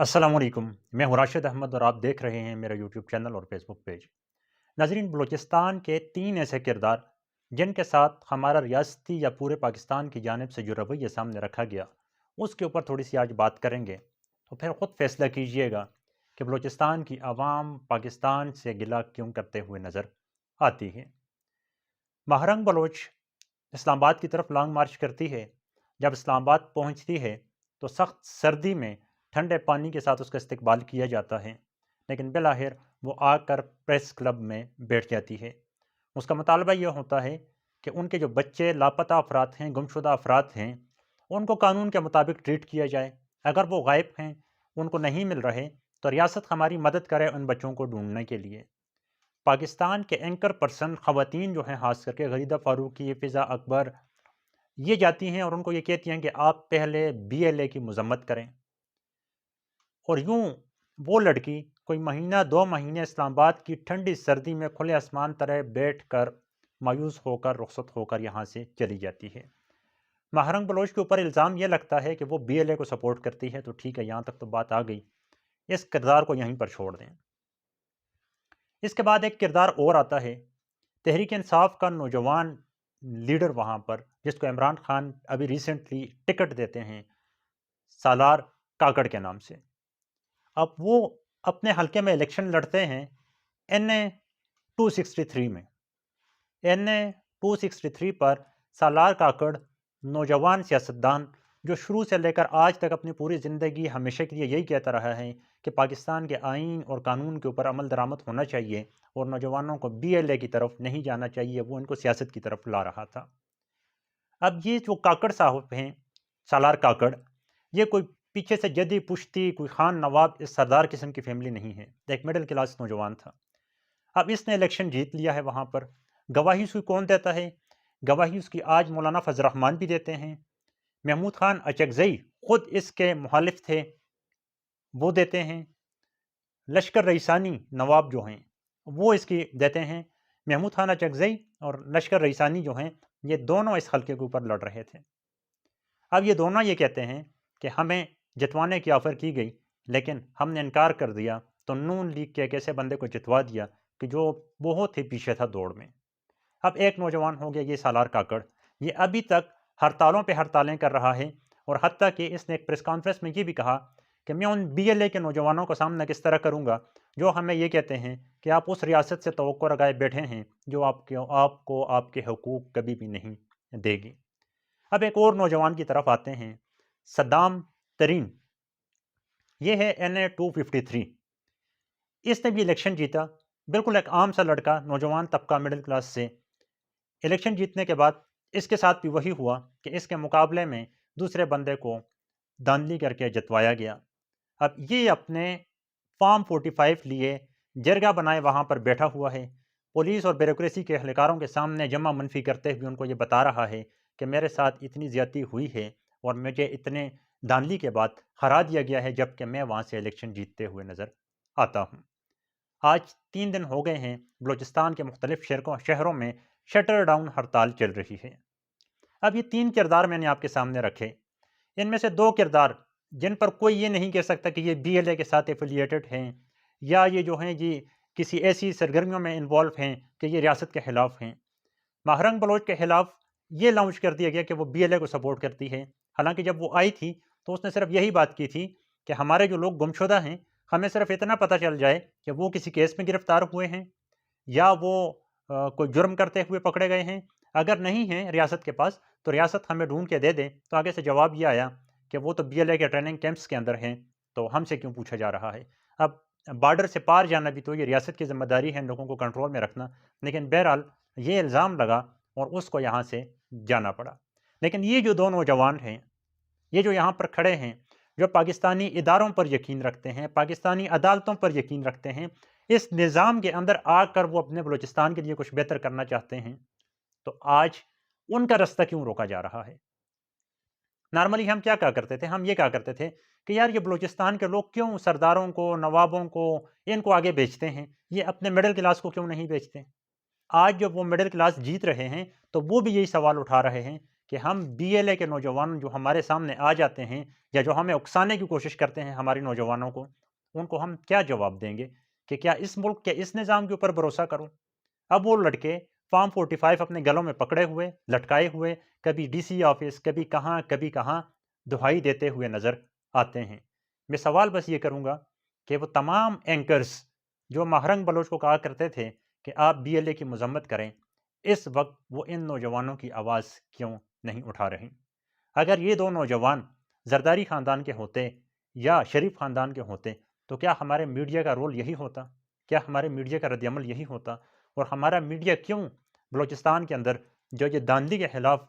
अस्सलाम वालेकुम। मैं हूं राशिद अहमद और आप देख रहे हैं मेरा यूट्यूब चैनल और फेसबुक पेज। नाजरीन, बलूचिस्तान के 3 ऐसे किरदार जिनके साथ हमारा रियासती या पूरे पाकिस्तान की जानिब से जो रवैया सामने रखा गया, उसके ऊपर थोड़ी सी आज बात करेंगे। तो फिर ख़ुद फैसला कीजिएगा कि बलूचिस्तान की आवाम पाकिस्तान से गिला क्यों करते हुए नज़र आती है। महरंग बलोच इस्लामाबाद की तरफ लॉन्ग मार्च करती है। जब इस्लामाबाद पहुंचती है तो सख्त सर्दी में ठंडे पानी के साथ उसका इस्तकबाल किया जाता है, लेकिन बिलाखिर वो आकर प्रेस क्लब में बैठ जाती है। उसका मुतालबा यह होता है कि उनके जो बच्चे लापता अफराद हैं, गुमशुदा अफराद हैं, उनको कानून के मुताबिक ट्रीट किया जाए। अगर वो गायब हैं, उनको नहीं मिल रहे, तो रियासत हमारी मदद करे उन बच्चों को ढूंढने के लिए। पाकिस्तान के एंकर पर्सन ख़वातीन जो हैं, ख़ास करके गरीदा फ़ारूकी, फ़िज़ा अकबर, ये जाती हैं और उनको ये कहती हैं कि आप पहले BLA की मजम्मत करें। और यूं वो लड़की कोई महीना 2 महीने इस्लामाबाद की ठंडी सर्दी में खुले आसमान तरह बैठ कर मायूस होकर रुखसत होकर यहाँ से चली जाती है। महरंग बलोच के ऊपर इल्ज़ाम यह लगता है कि वो BLA को सपोर्ट करती है। तो ठीक है, यहाँ तक तो बात आ गई, इस किरदार को यहीं पर छोड़ दें। इसके बाद एक किरदार और आता है, तहरीक इंसाफ का नौजवान लीडर वहाँ पर, जिसको इमरान खान अभी रिसेंटली टिकट देते हैं सालार काकड़ के नाम से। अब वो अपने हलके में इलेक्शन लड़ते हैं NA 263 में। NA 263 पर सालार काकड़, नौजवान सियासतदान जो शुरू से लेकर आज तक अपनी पूरी ज़िंदगी हमेशा के लिए यही कहता रहा है कि पाकिस्तान के आइन और कानून के ऊपर अमल दरामद होना चाहिए और नौजवानों को BLA की तरफ नहीं जाना चाहिए, वो इनको सियासत की तरफ ला रहा था। अब ये जो काकड़ साहब हैं, सालार काकड़, ये कोई पीछे से जदी पुश्ती, कोई खान नवाब, इस सरदार किस्म की फैमिली नहीं है। एक मिडिल क्लास नौजवान था। अब इसने इलेक्शन जीत लिया है। वहाँ पर गवाही उसकी कौन देता है? गवाही उसकी आज मौलाना फजल रहमान भी देते हैं। महमूद खान अचकजई खुद इसके मुखालिफ थे, वो देते हैं। लश्कर रईसानी नवाब जो हैं, वो इसकी देते हैं। महमूद खान अचकजई और लश्कर रईसानी जो हैं, ये दोनों इस हल्के के ऊपर लड़ रहे थे। अब ये दोनों ये कहते हैं कि हमें जितवाने की ऑफ़र की गई, लेकिन हमने इनकार कर दिया, तो नून लीग के एक ऐसे बंदे को जितवा दिया कि जो बहुत ही पीछे था दौड़ में। अब एक नौजवान हो गया ये सालार काकड़, ये अभी तक हड़तालों पे हड़तालें कर रहा है और हत्ता कि इसने एक प्रेस कॉन्फ्रेंस में ये भी कहा कि मैं उन BLA के नौजवानों का सामना किस तरह करूंगा जो हमें ये कहते हैं कि आप उस रियासत से तवक्को लगाए बैठे हैं जो आपको आपके हकूक़ कभी भी नहीं देगी। अब एक और नौजवान की तरफ आते हैं, सद्दाम तरीन। ये है NA 253। इसने भी इलेक्शन जीता, बिल्कुल एक आम सा लड़का, नौजवान तबका, मिडिल क्लास से। इलेक्शन जीतने के बाद इसके साथ भी वही हुआ कि इसके मुकाबले में दूसरे बंदे को धांधली करके जितवाया गया। अब ये अपने फॉर्म 45 लिए जरगा बनाए वहाँ पर बैठा हुआ है। पुलिस और ब्यूरोक्रेसी के एहलकारों के सामने जमा मनफी करते हुए उनको ये बता रहा है कि मेरे साथ इतनी ज़्यादती हुई है और मुझे इतने धांधली के बाद हरा दिया गया है, जबकि मैं वहाँ से इलेक्शन जीतते हुए नज़र आता हूँ। आज 3 दिन हो गए हैं बलूचिस्तान के मुख्तलिफ शहरों में शटर डाउन हड़ताल चल रही है। अब ये 3 किरदार मैंने आपके सामने रखे। इनमें से 2 किरदार जिन पर कोई ये नहीं कह सकता कि ये BLA के साथ एफिलिएटेड हैं या ये जो हैं ये किसी ऐसी सरगर्मियों में इन्वॉल्व हैं कि ये रियासत के खिलाफ हैं। महरंग बलोच के खिलाफ ये लॉन्च कर दिया गया कि वो BLA को सपोर्ट करती है। हालांकि जब वो आई थी तो उसने सिर्फ यही बात की थी कि हमारे जो लोग गुमशुदा हैं, हमें सिर्फ इतना पता चल जाए कि वो किसी केस में गिरफ्तार हुए हैं या वो कोई जुर्म करते हुए पकड़े गए हैं। अगर नहीं हैं रियासत के पास तो रियासत हमें ढूंढ के दे दे। तो आगे से जवाब ये आया कि वो तो BLA के ट्रेनिंग कैंप्स के अंदर हैं, तो हमसे क्यों पूछा जा रहा है। अब बॉर्डर से पार जाना भी तो ये रियासत की जिम्मेदारी है, लोगों को कंट्रोल में रखना। लेकिन बहरहाल ये इल्ज़ाम लगा और उसको यहाँ से जाना पड़ा। लेकिन ये जो 2 नौजवान हैं, ये जो यहाँ पर खड़े हैं, जो पाकिस्तानी इदारों पर यकीन रखते हैं, पाकिस्तानी अदालतों पर यकीन रखते हैं, इस निज़ाम के अंदर आकर वो अपने बलूचिस्तान के लिए कुछ बेहतर करना चाहते हैं, तो आज उनका रास्ता क्यों रोका जा रहा है। नॉर्मली हम क्या करते थे, हम ये कहा करते थे कि यार ये बलूचिस्तान के लोग क्यों सरदारों को, नवाबों को, इनको आगे बेचते हैं, ये अपने मिडिल क्लास को क्यों नहीं बेचते। आज जब वो मिडिल क्लास जीत रहे हैं तो वो भी यही सवाल उठा रहे हैं کہ ہم BLA کے نوجوان جو ہمارے سامنے آ جاتے ہیں یا جو ہمیں اکسانے کی کوشش کرتے ہیں ہمارے نوجوانوں کو، ان کو ہم کیا جواب دیں گے کہ کیا اس ملک کے اس نظام کے اوپر بھروسہ کروں؟ اب وہ لڑکے فارم 45 اپنے گلوں میں پکڑے ہوئے، لٹکائے ہوئے، کبھی DC آفس، کبھی کہاں دہائی دیتے ہوئے نظر آتے ہیں۔ میں سوال بس یہ کروں گا کہ وہ تمام اینکرز جو ماہرنگ بلوچ کو کہا کرتے تھے کہ آپ BLA کی مذمت کریں، اس وقت وہ ان نوجوانوں کی آواز کیوں نہیں اٹھا رہے؟ اگر یہ دو نوجوان زرداری خاندان کے ہوتے یا شریف خاندان کے ہوتے تو کیا ہمارے میڈیا کا رول یہی ہوتا؟ کیا ہمارے میڈیا کا رد عمل یہی ہوتا؟ اور ہمارا میڈیا کیوں بلوچستان کے اندر جو یہ داندلی کے خلاف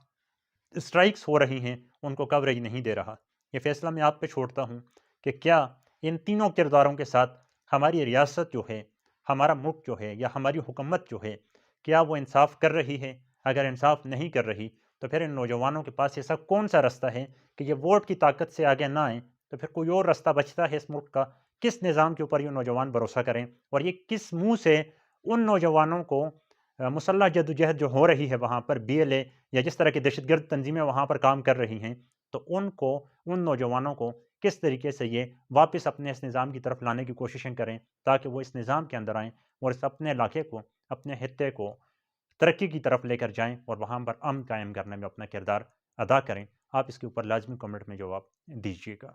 اسٹرائکس ہو رہی ہیں ان کو کوریج نہیں دے رہا؟ یہ فیصلہ میں آپ پہ چھوڑتا ہوں کہ کیا ان تینوں کرداروں کے ساتھ ہماری ریاست جو ہے، ہمارا ملک جو ہے یا ہماری حکومت جو ہے، کیا وہ انصاف کر رہی ہے؟ اگر انصاف نہیں کر رہی تو پھر ان نوجوانوں کے پاس ایسا کون سا رستہ ہے کہ یہ ووٹ کی طاقت سے آگے نہ آئیں؟ تو پھر کوئی اور رستہ بچتا ہے اس ملک کا؟ کس نظام کے اوپر یہ نوجوان بھروسہ کریں؟ اور یہ کس منہ سے ان نوجوانوں کو مسلح جدوجہد جو ہو رہی ہے وہاں پر BLA یا جس طرح کی دہشت گرد تنظیمیں وہاں پر کام کر رہی ہیں، تو ان نوجوانوں کو کس طریقے سے یہ واپس اپنے اس نظام کی طرف لانے کی کوششیں کریں تاکہ وہ اس نظام کے اندر آئیں اور اس اپنے علاقے کو، اپنے خطے کو ترقی کی طرف لے کر جائیں اور وہاں پر امن قائم کرنے میں اپنا کردار ادا کریں؟ آپ اس کے اوپر لازمی کمنٹ میں جواب دیجیے گا۔